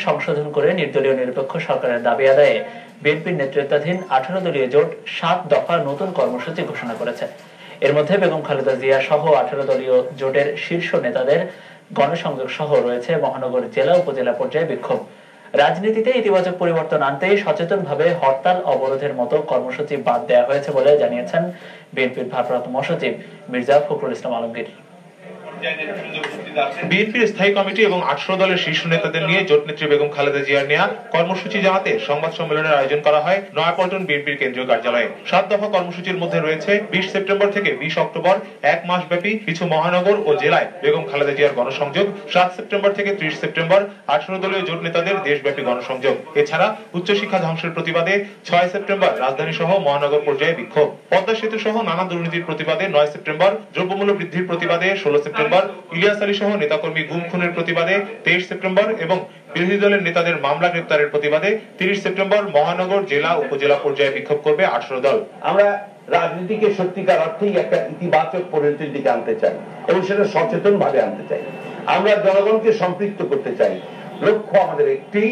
সংশোধন করে নির্দলীয় নিরপেক্ষ সরকারের দাবি আদায়ে বিএনপির নেতৃত্বাধীন 18 দলীয় জোট 7 দফা নতুন কর্মসূচি ঘোষণা করেছে। এর মধ্যে বেগম খালেদা জিয়া সহ 18 দলীয় জোটের শীর্ষ নেতাদের গণসংযোগ সহ রয়েছে মহানগর জেলা উপজেলা পর্যায়ে বিক্ষোভ। রাজনীতিতে ইতিবাচক পরিবর্তন আনতে সচেতনভাবে হরতাল অবরোধের মতো কর্মসূচি বাদ দেওয়া হয়েছে বলে জানিয়েছেন বিএনপির ভারপ্রাপ্ত মহাসচিব মির্জা ফখরুল ইসলাম আলমগীর। বিএনপির স্থায়ী কমিটি এবং 18 দলের শীর্ষ নেতাদের নিয়ে জোট নেত্রী বেগম খালেদা জিয়ার নেয়া কর্মসূচি জানাতে সংবাদ সম্মেলনের আয়োজন করা হয় নয়াপল্টন বিএনপির কেন্দ্রীয় কার্যালয়ে। 7 দফা কর্মসূচির মধ্যে রয়েছে 20 সেপ্টেম্বর থেকে 20 অক্টোবর 1 মাস ব্যাপী কিছু মহানগর ও জেলায় বেগম খালেদা জিয়ার গণসংযোগ, 7 সেপ্টেম্বর থেকে 30 সেপ্টেম্বর 18 দলীয় জোট নেতাদের দেশব্যাপী গণসংযোগ। এছাড়া উচ্চশিক্ষা ধ্বংসের প্রতিবাদে 6 সেপ্টেম্বর রাজধানী সহ মহানগর পর্যায়ে বিক্ষোভ, পদ্মা সেতু সহ নানা দুর্নীতির প্রতিবাদে 9 সেপ্টেম্বর, দ্রব্যমূল্য বৃদ্ধির প্রতিবাদে 16 সেপ্টেম্বর, ইলিয়াস আলী সহ নেতাকর্মী গুম খুনের প্রতিবাদে 23 সেপ্টেম্বর এবং বিরোধী দলের নেতাদের মামলা গ্রেপ্তারের প্রতিবাদে 30 সেপ্টেম্বর মহানগর জেলা উপজেলা পর্যায়ে বিক্ষোভ করবে 18 দল। আমরা রাজনীতিকে সত্যিকার অর্থেই একটা ইতিবাচক পরিণতির দিকে আনতে চাই এবং সেটা সচেতন ভাবে আনতে চাই। আমরা জনগণকে সম্পৃক্ত করতে চাই। লক্ষ্য আমাদের একটি,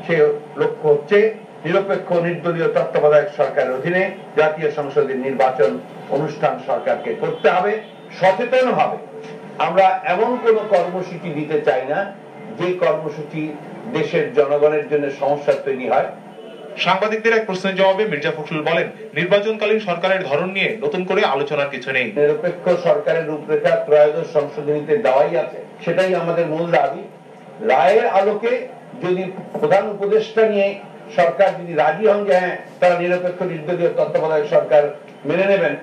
সে লক্ষ্য হচ্ছে নিরপেক্ষ নির্দলীয় তত্ত্বাবধায়ক সরকারের অধীনে জাতীয় সংসদের নির্বাচন অনুষ্ঠান সরকারকে করতে হবে সচেতন ভাবে। আমরা এমন কোন কর্মসূচি দিতে চাই না যে কর্মসূচি দেশের জনগণের জন্য সমস্যা তৈরি হয়। সাংবাদিকদের এক প্রশ্নের জবাবে মির্জা ফখরুল বলেন, নির্বাচনকালীন সরকারের ধরন নিয়ে নতুন করে আলোচনার কিছু নেই। নিরপেক্ষ সরকারের রূপরেখা ত্রয়োদশ সংশোধনীতে দেওয়াই আছে, সেটাই আমাদের মূল দাবি। রায়ের আলোকে যদি প্রধান উপদেষ্টা নিয়ে সরকার যদি রাজি হন যে হ্যাঁ তারা নিরপেক্ষ নির্দলীয় তত্ত্বাবধায়ক সরকার মেনে নেবেন,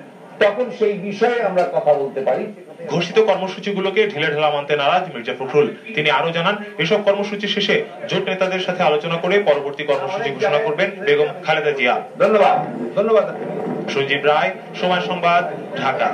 তখন সেই বিষয়ে আমরা কথা বলতে পারি। ঘোষিত কর্মসূচিগুলোকে ঢিলেঢালা মানতে নারাজ মির্জা ফখরুল। তিনি আরো জানান, এসব কর্মসূচি শেষে জোট নেতাদের সাথে আলোচনা করে পরবর্তী কর্মসূচি ঘোষণা করবেন বেগম খালেদা জিয়া। ধন্যবাদ। সঞ্জীব রায়, সময় সংবাদ, ঢাকা।